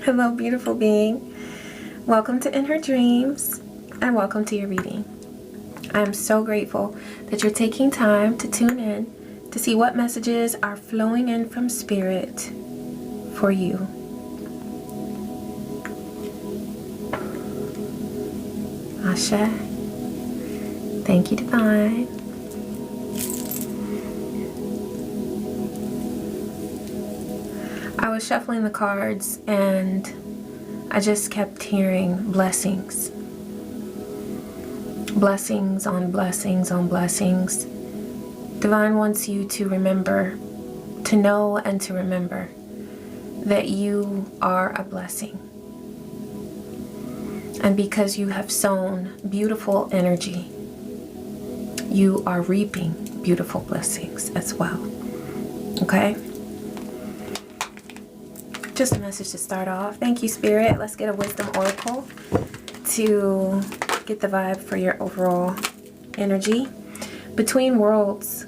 Hello, beautiful being. Welcome to In Her Dreams, and welcome to your reading. I am so grateful that you're taking time to tune in to see what messages are flowing in from Spirit for you. Ashe. Thank you, Divine. I was shuffling the cards and I just kept hearing blessings. Blessings on blessings on blessings. Divine wants you to remember, to know and to remember that you are a blessing. And because you have sown beautiful energy, you are reaping beautiful blessings as well. Okay? Just a message to start off. Thank you, Spirit. Let's get a wisdom oracle to get the vibe for your overall energy. Between worlds,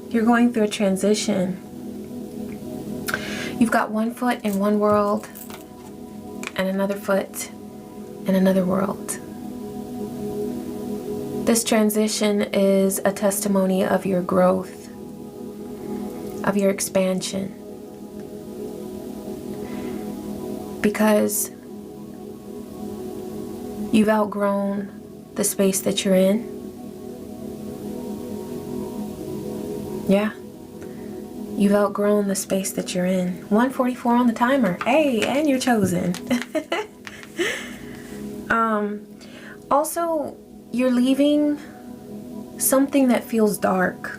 you're going through a transition. You've got one foot in one world and another foot in another world. This transition is a testimony of your growth, of your expansion. Because you've outgrown the space that you're in. Yeah. You've outgrown the space that you're in. 144 on the timer. Hey, and you're chosen. Also, you're leaving something that feels dark.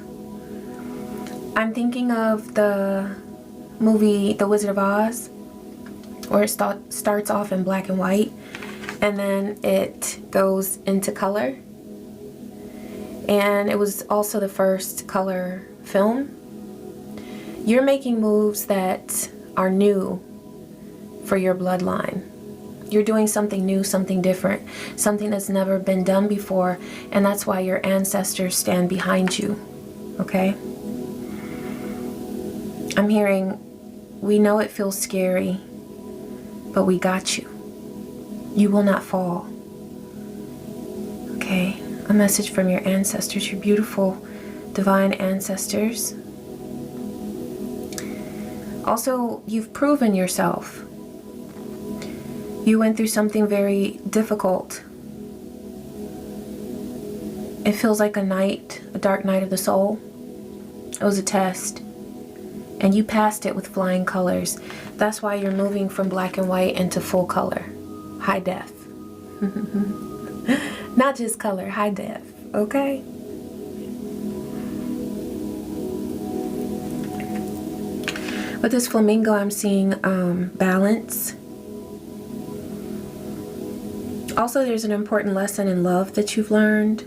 I'm thinking of the movie The Wizard of Oz, where it starts off in black and white and then it goes into color. And it was also the first color film. You're making moves that are new for your bloodline. You're doing something new, something different, something that's never been done before, and that's why your ancestors stand behind you. Okay? I'm hearing, we know it feels scary, but we got you. You will not fall. Okay, a message from your ancestors, your beautiful divine ancestors. Also, you've proven yourself. You went through something very difficult. It feels like a night, a dark night of the soul. It was a test. And you passed it with flying colors. That's why you're moving from black and white into full color. High def. Not just color, high def. Okay? With this flamingo, I'm seeing balance. Also, there's an important lesson in love that you've learned.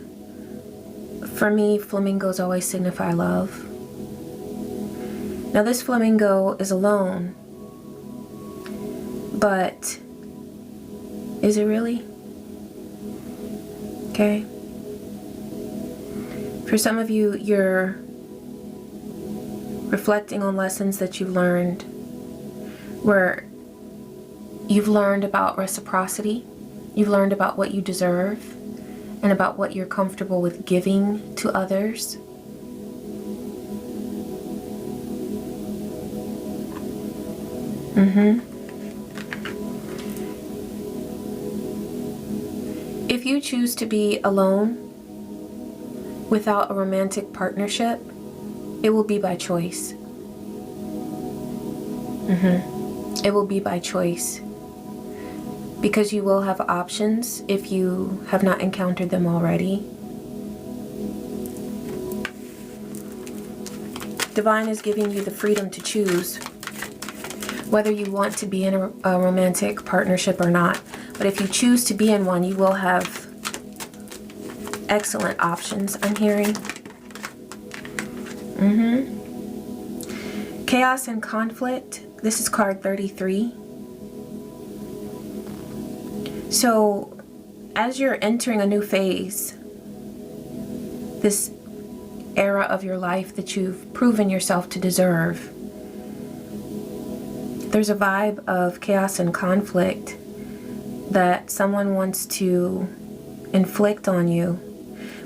For me, flamingos always signify love. Now this flamingo is alone, but is it really? Okay. For some of you, you're reflecting on lessons that you've learned, where you've learned about reciprocity, you've learned about what you deserve, and about what you're comfortable with giving to others. If you choose to be alone without a romantic partnership, it will be by choice. It will be by choice. Because you will have options if you have not encountered them already. Divine is giving you the freedom to choose whether you want to be in a romantic partnership or not. But if you choose to be in one, you will have excellent options, I'm hearing. Chaos and conflict. This is card 33. So, as you're entering a new phase, this era of your life that you've proven yourself to deserve, There's a vibe of chaos and conflict that someone wants to inflict on you.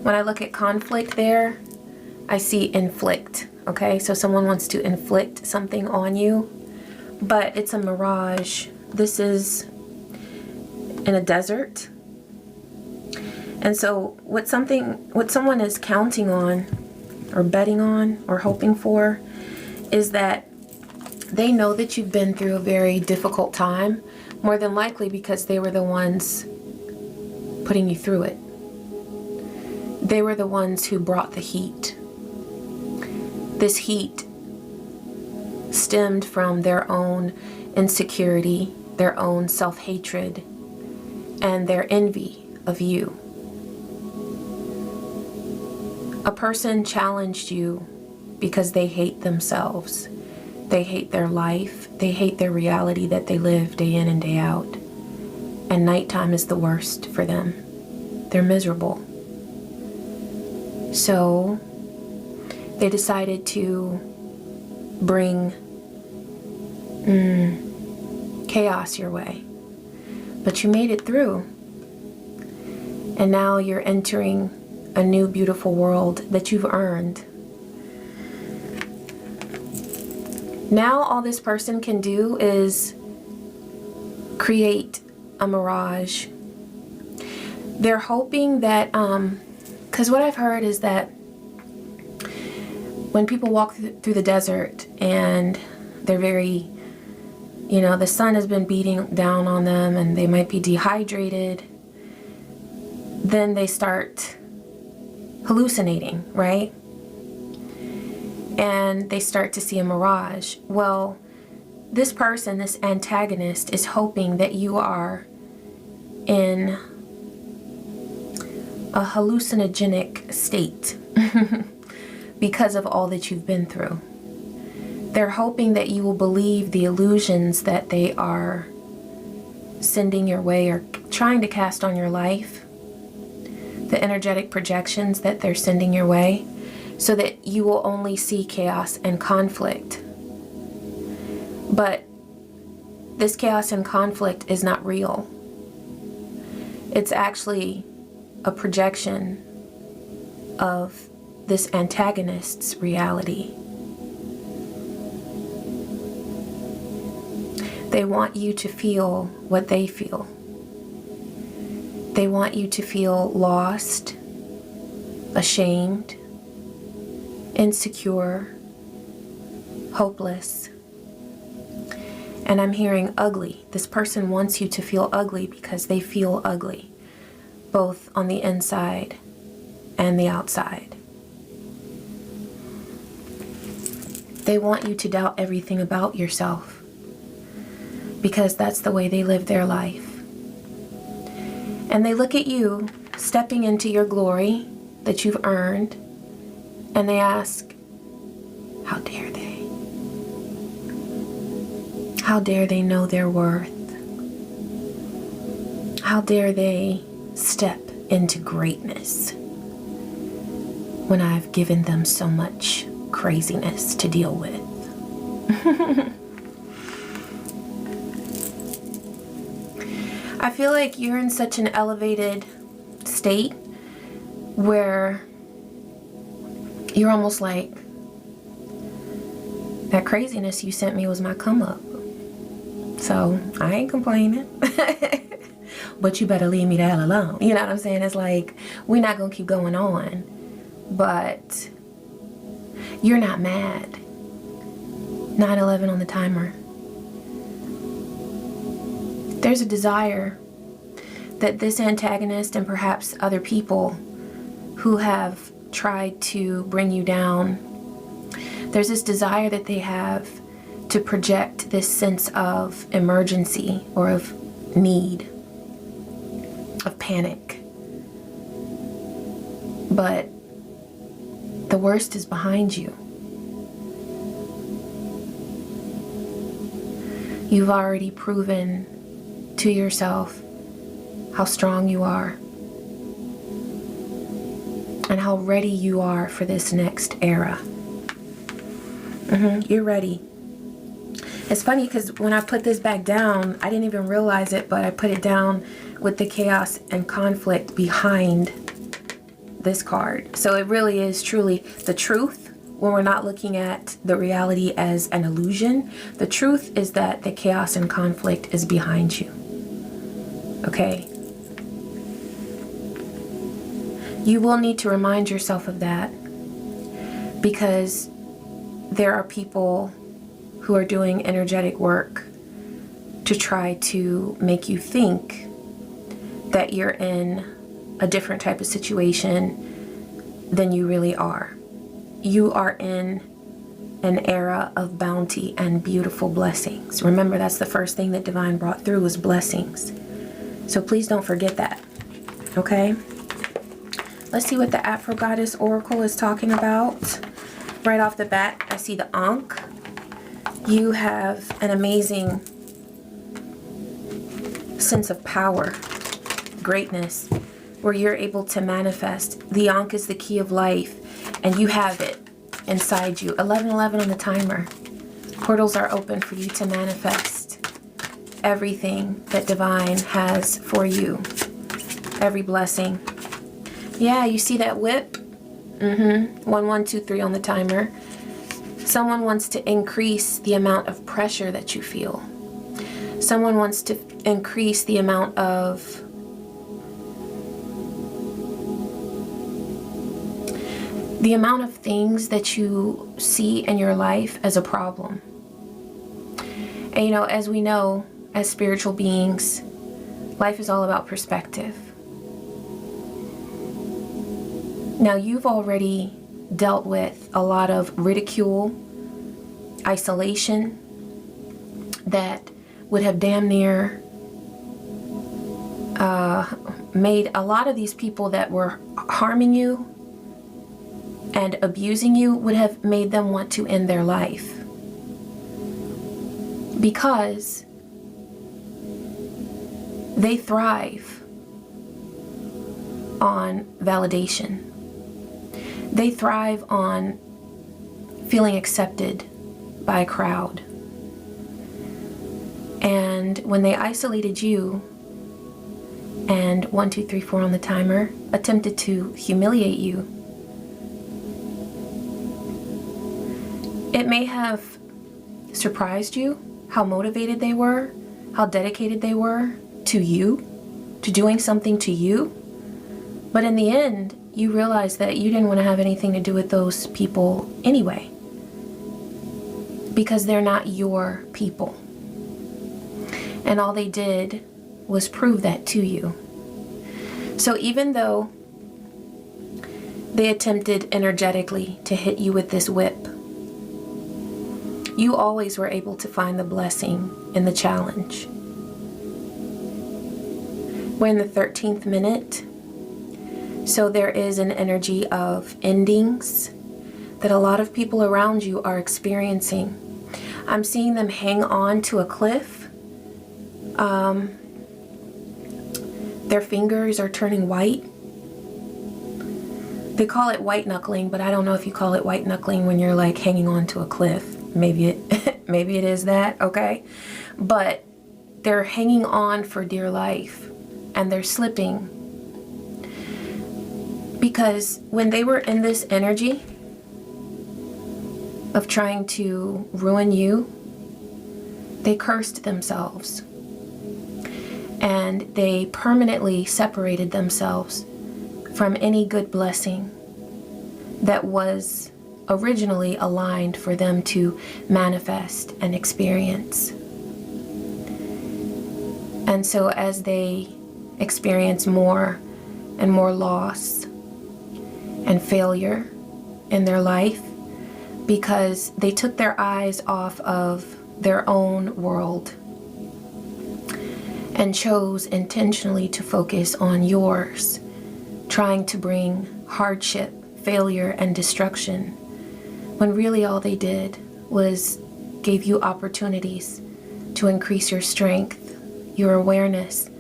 When I look at conflict there, I see inflict, okay? So someone wants to inflict something on you, but it's a mirage. This is in a desert. And so what someone is counting on or betting on or hoping for is that they know that you've been through a very difficult time, more than likely because they were the ones putting you through it. They were the ones who brought the heat. This heat stemmed from their own insecurity, their own self-hatred, and their envy of you. A person challenged you because they hate themselves. They hate their life. They hate their reality that they live day in and day out. And nighttime is the worst for them. They're miserable. So they decided to bring chaos your way. But you made it through. And now you're entering a new beautiful world that you've earned. Now all this person can do is create a mirage. They're hoping that, because what I've heard is that when people walk through the desert and they're very, you know, the sun has been beating down on them and they might be dehydrated, then they start hallucinating, right? And they start to see a mirage. Well, this person, this antagonist, is hoping that you are in a hallucinogenic state because of all that you've been through. They're hoping that you will believe the illusions that they are sending your way or trying to cast on your life, the energetic projections that they're sending your way, so that you will only see chaos and conflict. But this chaos and conflict is not real. It's actually a projection of this antagonist's reality. They want you to feel what they feel. They want you to feel lost, ashamed, insecure, hopeless. And I'm hearing ugly. This person wants you to feel ugly because they feel ugly, both on the inside and the outside. They want you to doubt everything about yourself because that's the way they live their life. And they look at you stepping into your glory that you've earned, and they ask, how dare they? How dare they know their worth? How dare they step into greatness when I've given them so much craziness to deal with? I feel like you're in such an elevated state where you're almost like, that craziness you sent me was my come up. So I ain't complaining. But you better leave me the hell alone. You know what I'm saying? It's like, we're not gonna keep going on. But you're not mad. 9/11 on the timer. There's a desire that this antagonist and perhaps other people who have tried to bring you down, there's this desire that they have to project this sense of emergency or of need, of panic. But the worst is behind you. You've already proven to yourself how strong you are and how ready you are for this next era. You're ready. It's funny because when I put this back down, I didn't even realize it, but I put it down with the chaos and conflict behind this card. So it really is truly the truth when we're not looking at the reality as an illusion. The truth is that the chaos and conflict is behind you. Okay? You will need to remind yourself of that, because there are people who are doing energetic work to try to make you think that you're in a different type of situation than you really are. You are in an era of bounty and beautiful blessings. Remember, that's the first thing that Divine brought through was blessings. So please don't forget that. Okay? Let's see what the Afro Goddess Oracle is talking about. Right off the bat, I see the Ankh. You have an amazing sense of power, greatness, where you're able to manifest. The Ankh is the key of life, and you have it inside you. 11:11 on the timer. Portals are open for you to manifest everything that Divine has for you. Every blessing. Yeah, you see that whip? 1123 on the timer. Someone wants to increase the amount of pressure that you feel. Someone wants to increase the amount of things that you see in your life as a problem. And you know, as we know, as spiritual beings, life is all about perspective. Now, you've already dealt with a lot of ridicule, isolation, that would have damn near made a lot of these people that were harming you and abusing you, would have made them want to end their life. Because they thrive on validation. They thrive on feeling accepted by a crowd. And when they isolated you, and 1, 2, 3, 4 on the timer, attempted to humiliate you, it may have surprised you how motivated they were, how dedicated they were to you, to doing something to you. But in the end, you realize that you didn't want to have anything to do with those people anyway, because they're not your people. And all they did was prove that to you. So even though they attempted energetically to hit you with this whip, you always were able to find the blessing in the challenge. We're in the 13th minute. So there is an energy of endings that a lot of people around you are experiencing. I'm seeing them hang on to a cliff. Their fingers are turning white. They call it white knuckling, but I don't know if you call it white knuckling when you're like hanging on to a cliff. Maybe it is that, okay? But they're hanging on for dear life, and they're slipping. Because when they were in this energy of trying to ruin you, they cursed themselves. And they permanently separated themselves from any good blessing that was originally aligned for them to manifest and experience. And so as they experience more and more loss and failure in their life, because they took their eyes off of their own world and chose intentionally to focus on yours, trying to bring hardship, failure, and destruction, when really all they did was gave you opportunities to increase your strength, your awareness,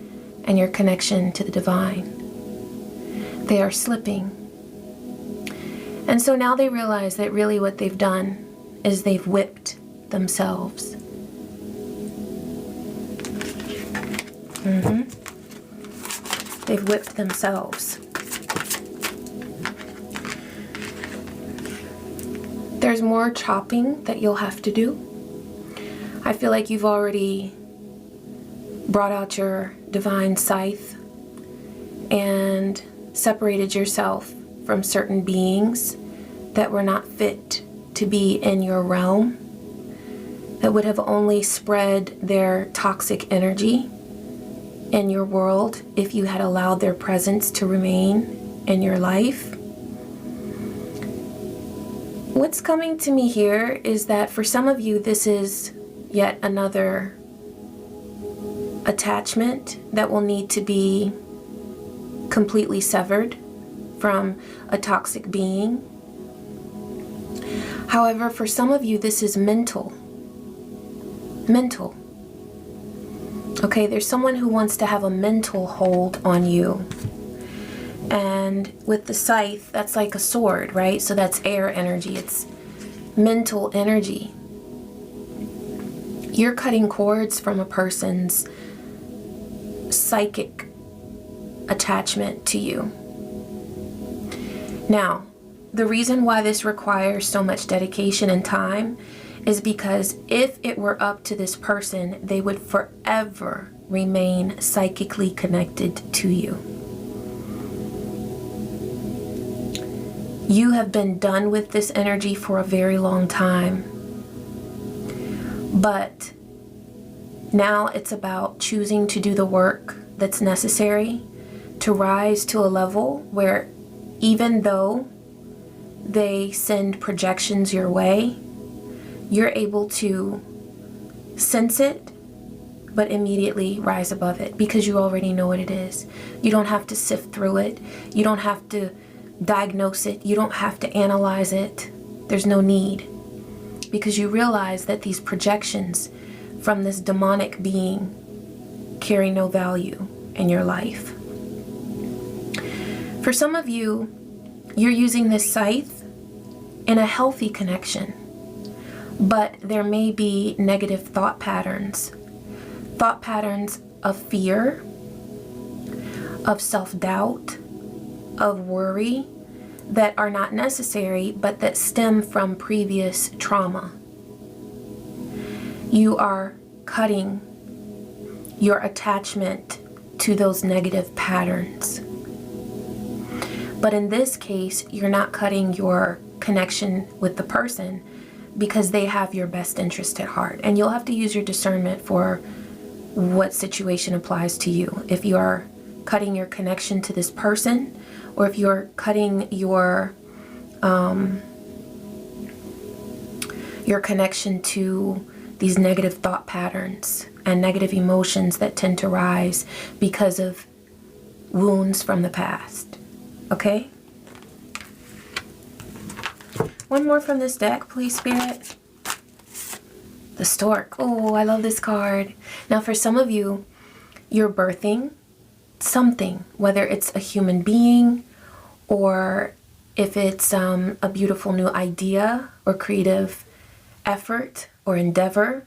and your connection to the divine. They are slipping. And so now they realize that really what they've done is they've whipped themselves They've whipped themselves. There's more chopping that you'll have to do. I feel like you've already brought out your divine scythe and separated yourself from certain beings that were not fit to be in your realm, that would have only spread their toxic energy in your world if you had allowed their presence to remain in your life. What's coming to me here is that for some of you, this is yet another attachment that will need to be completely severed from a toxic being. However, for some of you, this is mental. Okay, there's someone who wants to have a mental hold on you. And with the scythe, that's like a sword, right? So that's air energy. It's mental energy. You're cutting cords from a person's psychic attachment to you. Now, the reason why this requires so much dedication and time is because if it were up to this person, they would forever remain psychically connected to you. You have been done with this energy for a very long time. But now it's about choosing to do the work that's necessary to rise to a level where even though they send projections your way, you're able to sense it, but immediately rise above it because you already know what it is. You don't have to sift through it. You don't have to diagnose it. You don't have to analyze it. There's no need, because you realize that these projections from this demonic being carry no value in your life. For some of you, you're using this scythe in a healthy connection, but there may be negative thought patterns of fear, of self-doubt, of worry that are not necessary, but that stem from previous trauma. You are cutting your attachment to those negative patterns. But in this case, you're not cutting your connection with the person because they have your best interest at heart. And you'll have to use your discernment for what situation applies to you. If you are cutting your connection to this person, or if you're cutting your connection to these negative thought patterns and negative emotions that tend to rise because of wounds from the past. Okay? One more from this deck, please, Spirit. The Stork. Oh, I love this card. Now, for some of you, you're birthing something, whether it's a human being or if it's a beautiful new idea or creative effort or endeavor.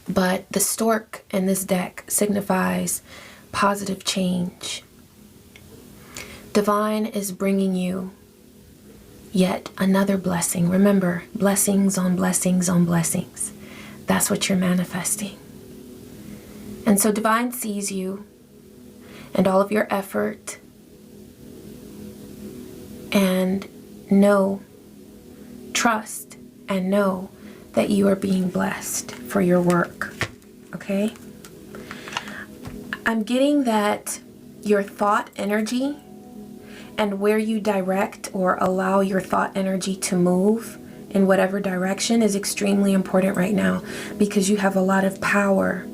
But the stork in this deck signifies positive change. Divine is bringing you yet another blessing. Remember, blessings on blessings on blessings. That's what you're manifesting. And so Divine sees you and all of your effort, and trust and know that you are being blessed for your work. Okay? I'm getting that your thought energy and where you direct or allow your thought energy to move in whatever direction is extremely important right now, because you have a lot of power.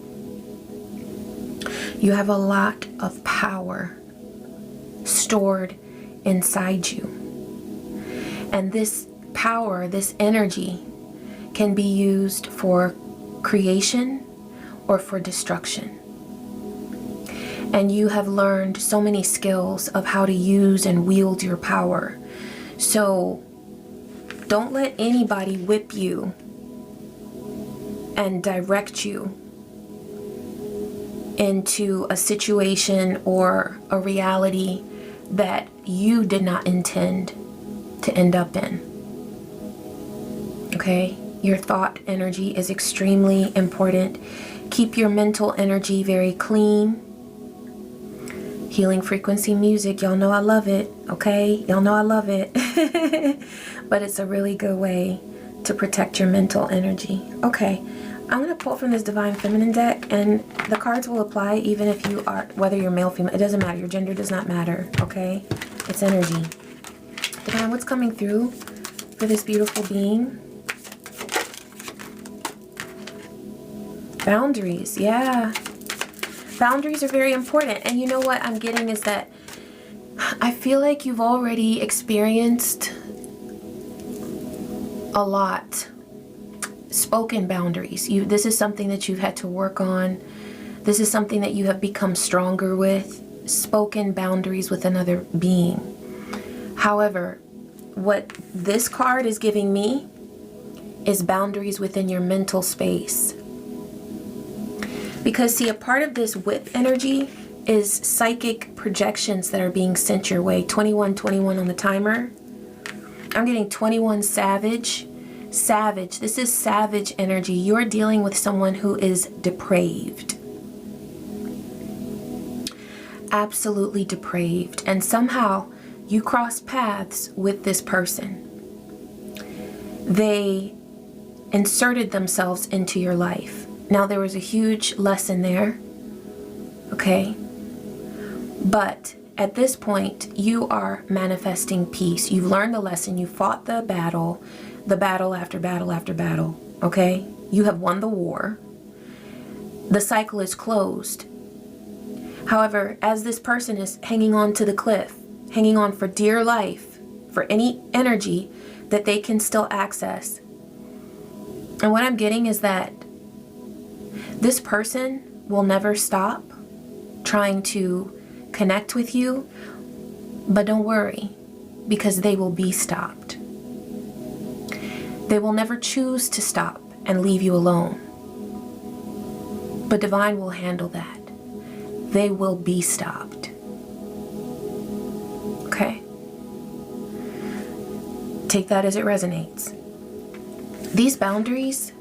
You have a lot of power stored inside you. And this power, this energy, can be used for creation or for destruction. And you have learned so many skills of how to use and wield your power. So don't let anybody whip you and direct you into a situation or a reality that you did not intend to end up in. Okay? Your thought energy is extremely important. Keep your mental energy very clean. Healing frequency music, y'all know I love it, okay? Y'all know I love it. But it's a really good way to protect your mental energy. Okay, I'm going to pull from this Divine Feminine deck, and the cards will apply even if you are, whether you're male, female, it doesn't matter. Your gender does not matter, okay? It's energy. Divine, what's coming through for this beautiful being? Boundaries, yeah. Boundaries are very important. And you know what I'm getting is that I feel like you've already experienced a lot. Spoken boundaries. This is something that you've had to work on. This is something that you have become stronger with. Spoken boundaries with another being. However, what this card is giving me is boundaries within your mental space. Because see, a part of this whip energy is psychic projections that are being sent your way. 2121 on the timer. I'm getting 21 savage. Savage. This is savage energy. You're dealing with someone who is depraved. Absolutely depraved. And somehow you cross paths with this person. They inserted themselves into your life. Now, there was a huge lesson there, okay? But at this point, you are manifesting peace. You've learned the lesson. You fought the battle after battle after battle, okay? You have won the war. The cycle is closed. However, as this person is hanging on to the cliff, hanging on for dear life, for any energy that they can still access. And what I'm getting is that this person will never stop trying to connect with you, but don't worry, because they will be stopped. They will never choose to stop and leave you alone. But Divine will handle that. They will be stopped. Okay? Take that as it resonates. These boundaries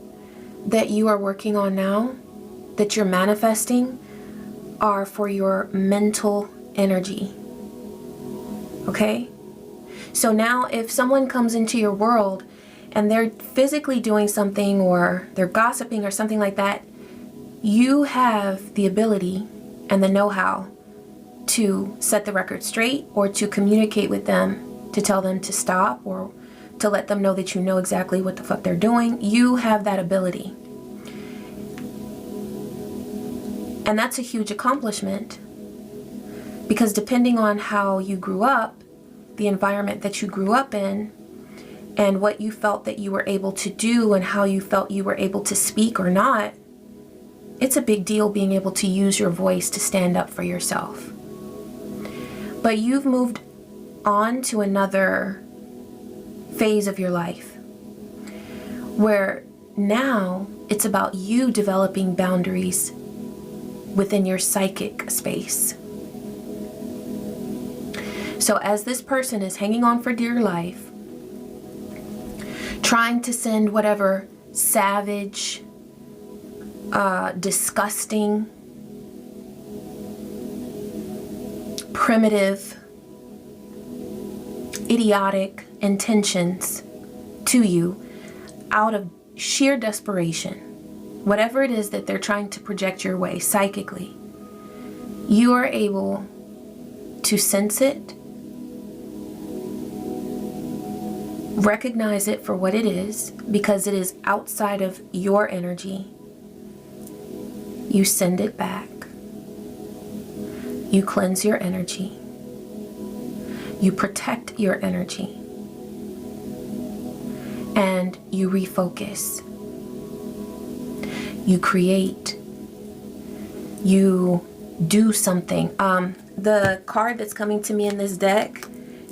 that you are working on now, that you're manifesting, are for your mental energy. Okay? So now if someone comes into your world and they're physically doing something or they're gossiping or something like that, you have the ability and the know-how to set the record straight or to communicate with them, to tell them to stop or to let them know that you know exactly what the fuck they're doing. You have that ability. And that's a huge accomplishment, because depending on how you grew up, the environment that you grew up in, and what you felt that you were able to do and how you felt you were able to speak or not, it's a big deal being able to use your voice to stand up for yourself. But you've moved on to another phase of your life where now it's about you developing boundaries within your psychic space. So as this person is hanging on for dear life, trying to send whatever savage, disgusting, primitive, idiotic intentions to you out of sheer desperation, whatever it is that they're trying to project your way psychically, you are able to sense it, recognize it for what it is, because it is outside of your energy. You send it back. You cleanse your energy. You protect your energy. And you refocus. You create. You do something. The card that's coming to me in this deck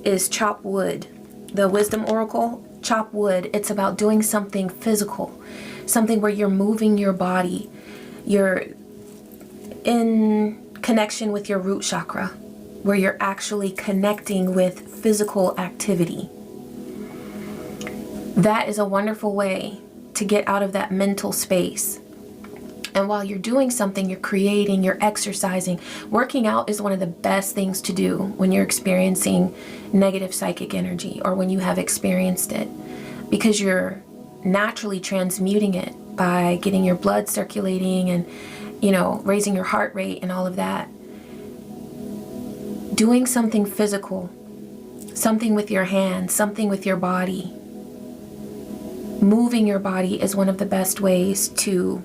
is Chop Wood. The Wisdom Oracle, Chop Wood. It's about doing something physical. Something where you're moving your body. in connection with your root chakra, where you're actually connecting with physical activity. That is a wonderful way to get out of that mental space. And while you're doing something, you're creating, you're exercising. Working out is one of the best things to do when you're experiencing negative psychic energy, or when you have experienced it, because you're naturally transmuting it by getting your blood circulating and, you know, raising your heart rate and all of that. Doing something physical, something with your hands, something with your body, moving your body is one of the best ways to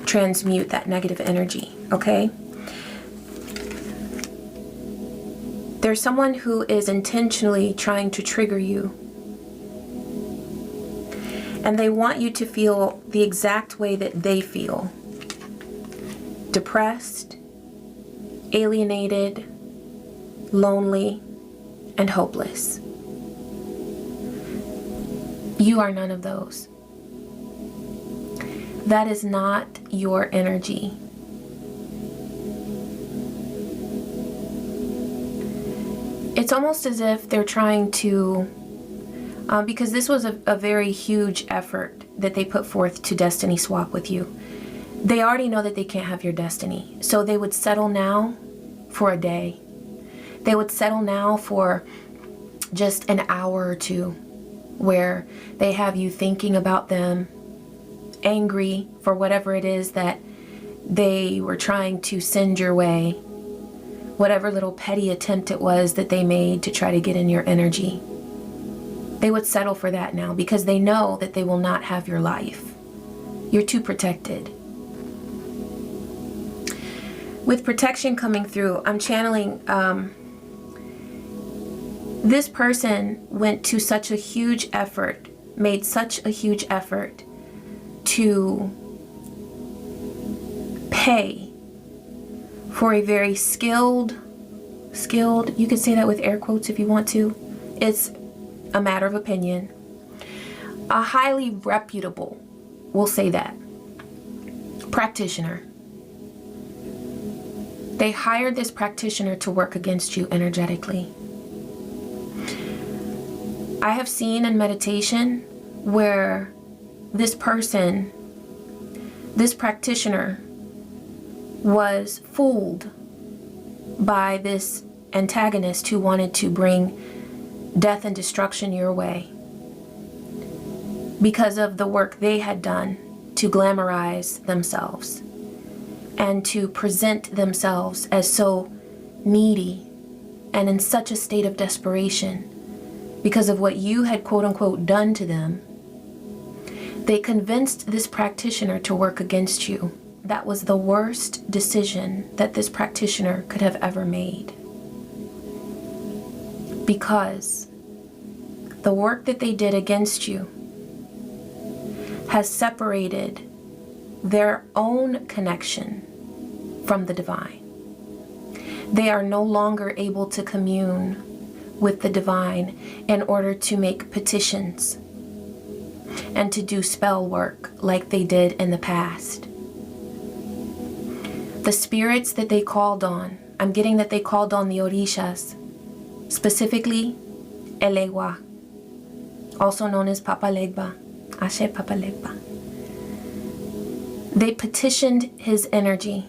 transmute that negative energy, okay? There's someone who is intentionally trying to trigger you, and they want you to feel the exact way that they feel. Depressed, alienated, lonely, and hopeless. You are none of those. That is not your energy. It's almost as if they're trying to, because this was a very huge effort that they put forth to destiny swap with you. They already know that they can't have your destiny. So they would settle now for a day. They would settle now for just an hour or two, where they have you thinking about them, angry for whatever it is that they were trying to send your way, whatever little petty attempt it was that they made to try to get in your energy. They would settle for that now because they know that they will not have your life. You're too protected. With protection coming through, I'm channeling, this person went to such a huge effort, made such a huge effort to pay for a very skilled, you could say that with air quotes if you want to. It's a matter of opinion. A highly reputable, we'll say that, practitioner. They hired this practitioner to work against you energetically. I have seen in meditation where this person, this practitioner, was fooled by this antagonist who wanted to bring death and destruction your way because of the work they had done to glamorize themselves and to present themselves as so needy and in such a state of desperation because of what you had quote-unquote done to them. They convinced this practitioner to work against you. That was the worst decision that this practitioner could have ever made. Because the work that they did against you has separated their own connection from the divine. They are no longer able to commune with the divine in order to make petitions and to do spell work like they did in the past. The spirits that they called on, I'm getting that they called on the Orishas, specifically Elewa, also known as Papa Legba, Ashe Papa Legba. They petitioned his energy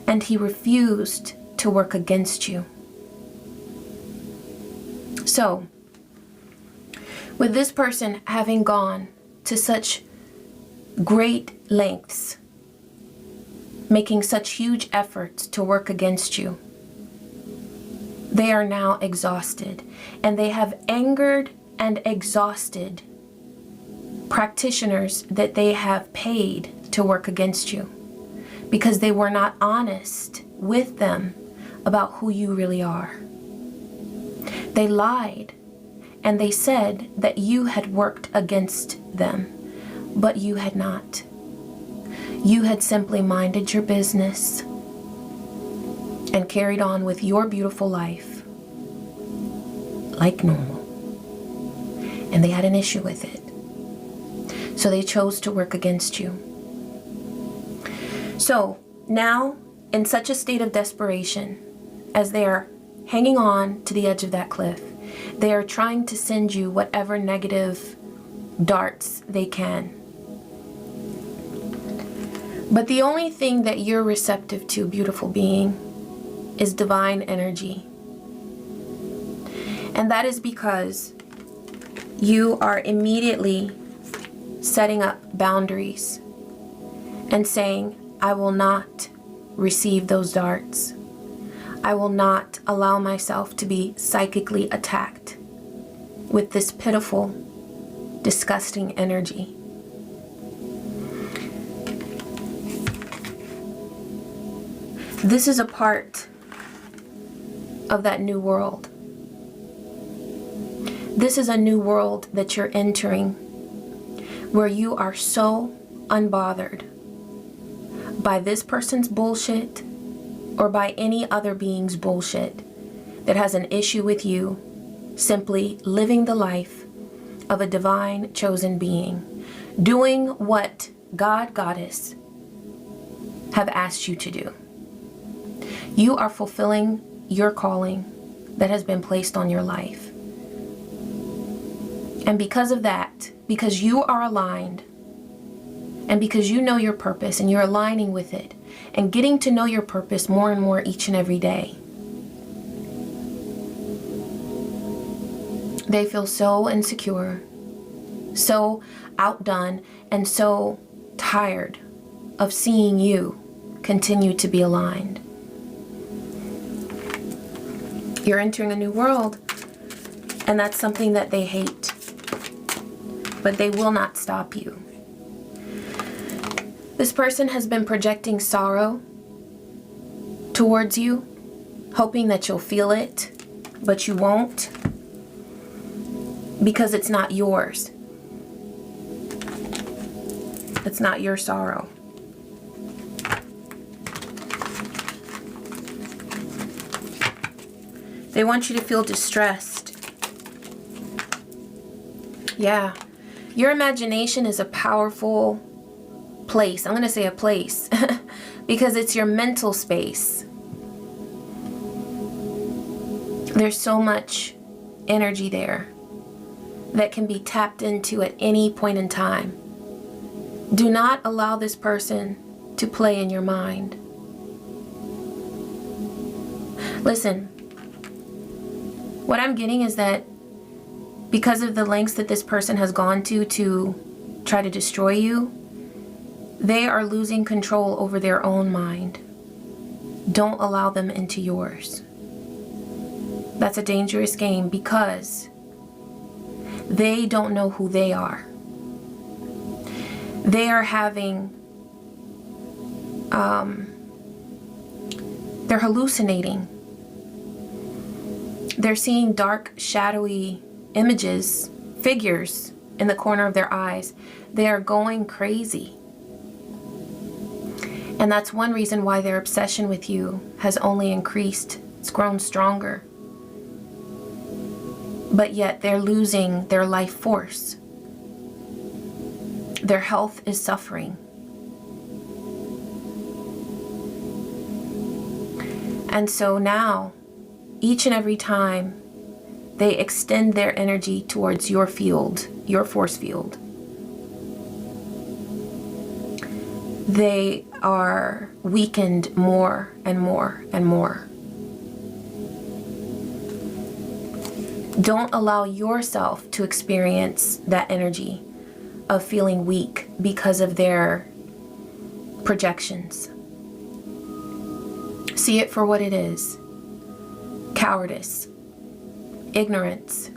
and he refused to work against you. So, with this person having gone to such great lengths, making such huge efforts to work against you, they are now exhausted, and they have angered and exhausted practitioners that they have paid to work against you because they were not honest with them about who you really are. They lied and they said that you had worked against them, but you had not. You had simply minded your business and carried on with your beautiful life like normal. And they had an issue with it. So they chose to work against you. So now in such a state of desperation as they are hanging on to the edge of that cliff. They are trying to send you whatever negative darts they can. But the only thing that you're receptive to, beautiful being, is divine energy. And that is because you are immediately setting up boundaries and saying, I will not receive those darts. I will not allow myself to be psychically attacked with this pitiful, disgusting energy. This is a part of that new world. This is a new world that you're entering, where you are so unbothered by this person's bullshit or by any other being's bullshit that has an issue with you simply living the life of a divine chosen being, doing what God, Goddess have asked you to do. You are fulfilling your calling that has been placed on your life. And because of that, because you are aligned, and because you know your purpose and you're aligning with it and getting to know your purpose more and more each and every day, they feel so insecure, so outdone, and so tired of seeing you continue to be aligned. You're entering a new world, and that's something that they hate. But they will not stop you. This person has been projecting sorrow towards you, hoping that you'll feel it, but you won't, because it's not yours. It's not your sorrow. They want you to feel distressed. Yeah. Your imagination is a powerful place. I'm going to say a place because it's your mental space. There's so much energy there that can be tapped into at any point in time. Do not allow this person to play in your mind. Listen, what I'm getting is that because of the lengths that this person has gone to try to destroy you, they are losing control over their own mind. Don't allow them into yours. That's a dangerous game because they don't know who they are. They are having, they're hallucinating. They're seeing dark, shadowy images, figures in the corner of their eyes. They are going crazy. And that's one reason why their obsession with you has only increased. It's grown stronger. But yet they're losing their life force. Their health is suffering. And so now, each and every time they extend their energy towards your field, your force field, they are weakened more and more and more. Don't allow yourself to experience that energy of feeling weak because of their projections. See it for what it is. Cowardice. Ignorance.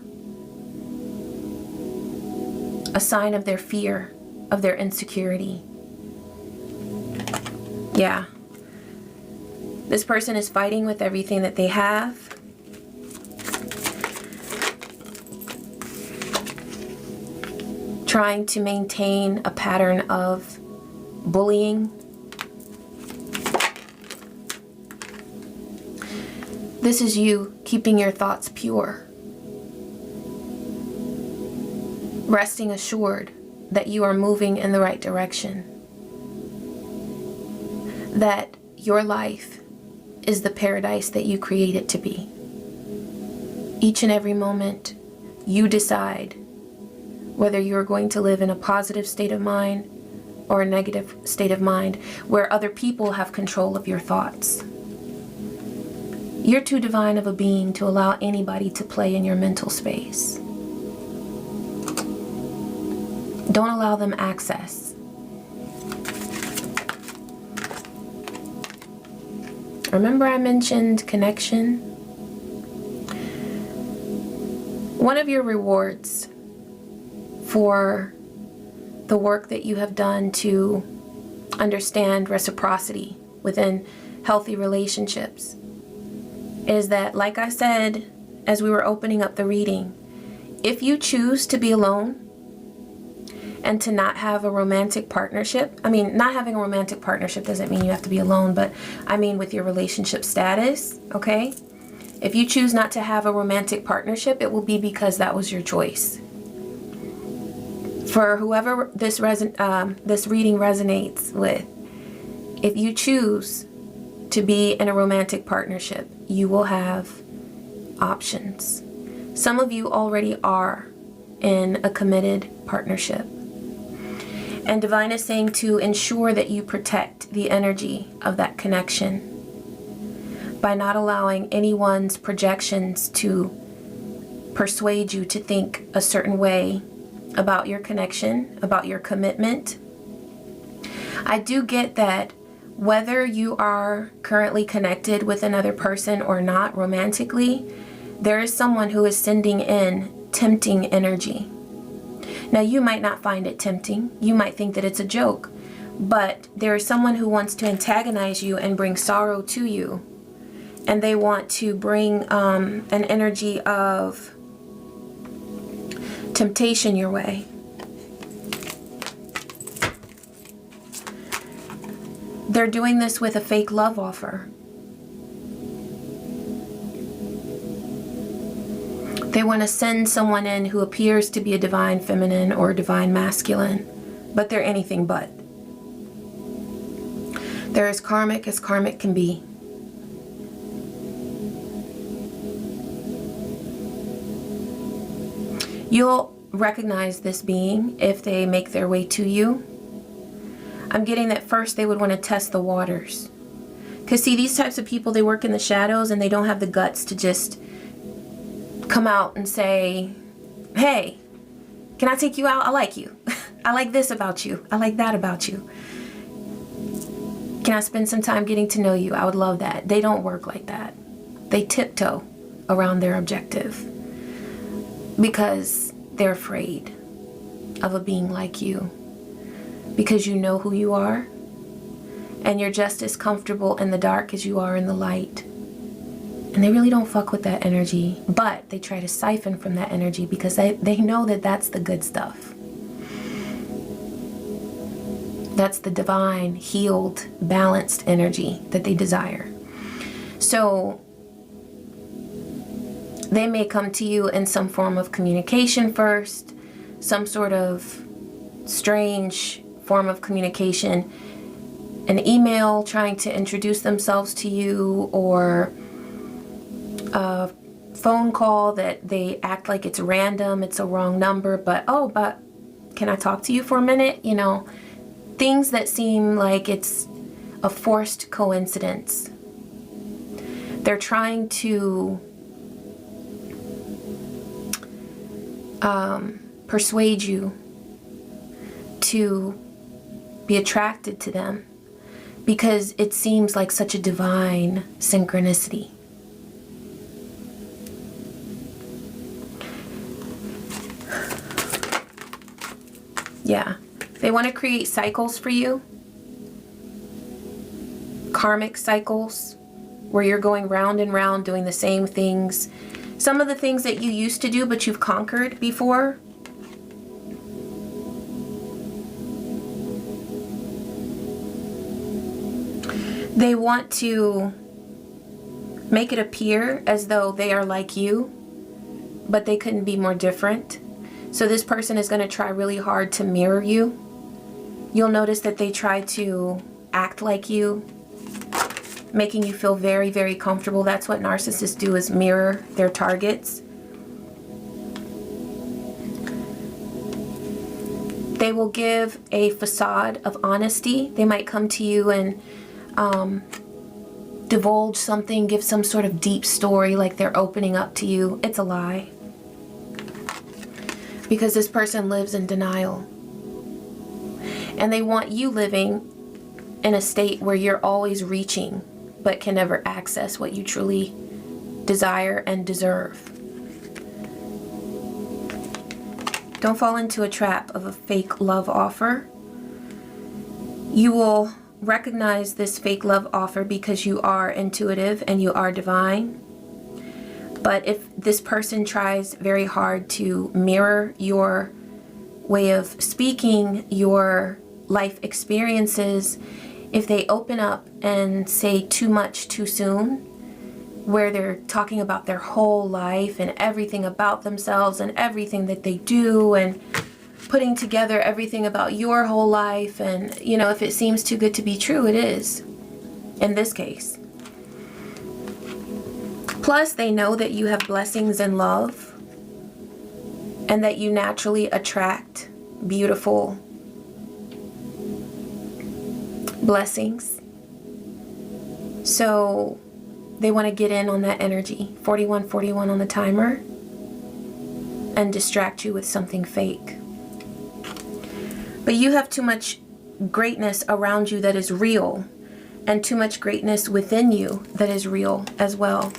A sign of their fear, of their insecurity. Yeah. This person is fighting with everything that they have. Trying to maintain a pattern of bullying. This is you keeping your thoughts pure. Resting assured that you are moving in the right direction. That your life is the paradise that you create it to be. Each and every moment, you decide whether you're going to live in a positive state of mind or a negative state of mind where other people have control of your thoughts. You're too divine of a being to allow anybody to play in your mental space. Don't allow them access. Remember I mentioned connection? One of your rewards for the work that you have done to understand reciprocity within healthy relationships is that, like I said as we were opening up the reading, if you choose to be alone and to not have a romantic partnership, I mean, not having a romantic partnership doesn't mean you have to be alone, but I mean with your relationship status, okay? If you choose not to have a romantic partnership, it will be because that was your choice. For whoever this reading resonates with, if you choose to be in a romantic partnership, you will have options. Some of you already are in a committed partnership. And Divine is saying to ensure that you protect the energy of that connection by not allowing anyone's projections to persuade you to think a certain way about your connection, about your commitment. I do get that whether you are currently connected with another person or not romantically, there is someone who is sending in tempting energy. Now, you might not find it tempting. You might think that it's a joke, but there is someone who wants to antagonize you and bring sorrow to you. And they want to bring an energy of temptation your way. They're doing this with a fake love offer. They want to send someone in who appears to be a divine feminine or a divine masculine, but they're anything but. They're as karmic can be. You'll recognize this being if they make their way to you. I'm getting that first they would want to test the waters. Because see, these types of people, they work in the shadows and they don't have the guts to just come out and say, hey, can I take you out? I like you. I like this about you. I like that about you. Can I spend some time getting to know you? I would love that. They don't work like that. They tiptoe around their objective because they're afraid of a being like you. Because you know who you are and you're just as comfortable in the dark as you are in the light. And they really don't fuck with that energy, but they try to siphon from that energy because they know that that's the good stuff. That's the divine, healed, balanced energy that they desire. So they may come to you in some form of communication first, some sort of strange form of communication, an email trying to introduce themselves to you, or a phone call that they act like it's random, it's a wrong number, but can I talk to you for a minute? You know, things that seem like it's a forced coincidence. They're trying to persuade you to be attracted to them because it seems like such a divine synchronicity. Yeah, they want to create cycles for you, karmic cycles, where you're going round and round doing the same things. Some of the things that you used to do but you've conquered before. They want to make it appear as though they are like you, but they couldn't be more different. So this person is going to try really hard to mirror you. You'll notice that they try to act like you. making you feel very, very comfortable. That's what narcissists do, is mirror their targets. They will give a facade of honesty. They might come to you and divulge something, give some sort of deep story, like they're opening up to you. It's a lie. Because this person lives in denial. And they want you living in a state where you're always reaching, but can never access what you truly desire and deserve. Don't fall into a trap of a fake love offer. You will recognize this fake love offer because you are intuitive and you are divine. But if this person tries very hard to mirror your way of speaking, your life experiences, if they open up and say too much too soon, where they're talking about their whole life and everything about themselves and everything that they do and putting together everything about your whole life, and you know, if it seems too good to be true, it is in this case. Plus, they know that you have blessings in love and that you naturally attract beautiful blessings. So they want to get in on that energy, 4141 on the timer, and distract you with something fake. But you have too much greatness around you that is real, and too much greatness within you that is real as well,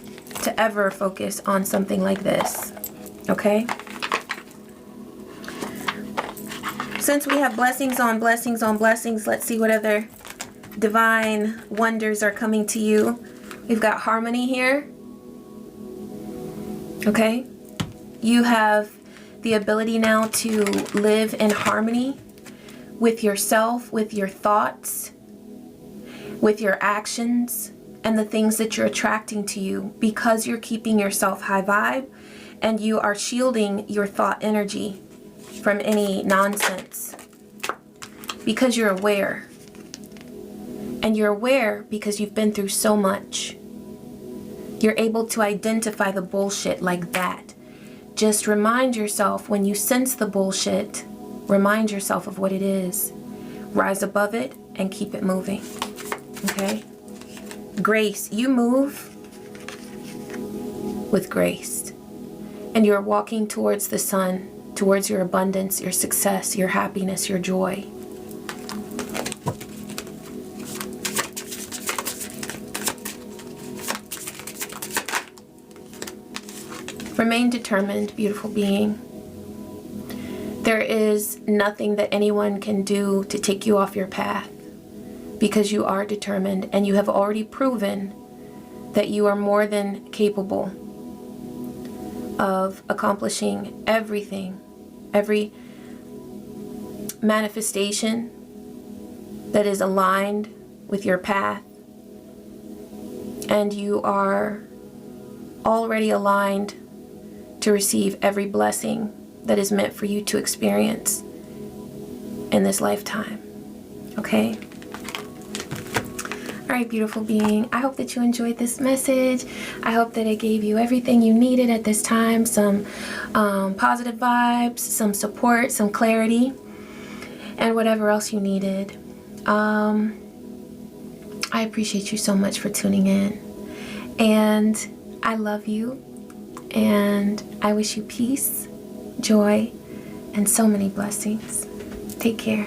to ever focus on something like this, okay? Since we have blessings on blessings on blessings, let's see what other divine wonders are coming to you. We've got harmony here, okay? You have the ability now to live in harmony with yourself, with your thoughts, with your actions, and the things that you're attracting to you, because you're keeping yourself high vibe and you are shielding your thought energy from any nonsense, because you're aware. And you're aware because you've been through so much. You're able to identify the bullshit like that. Just remind yourself, when you sense the bullshit, remind yourself of what it is. Rise above it and keep it moving. Okay? Grace. You move with grace. And you're walking towards the sun, towards your abundance, your success, your happiness, your joy. Remain determined, beautiful being. There is nothing that anyone can do to take you off your path, because you are determined and you have already proven that you are more than capable of accomplishing everything, every manifestation that is aligned with your path. And you are already aligned to receive every blessing that is meant for you to experience in this lifetime. Okay? All right, beautiful being. I hope that you enjoyed this message. I hope that it gave you everything you needed at this time. Some positive vibes, some support, some clarity, and whatever else you needed. I appreciate you so much for tuning in. And I love you. And I wish you peace, joy, and so many blessings. Take care.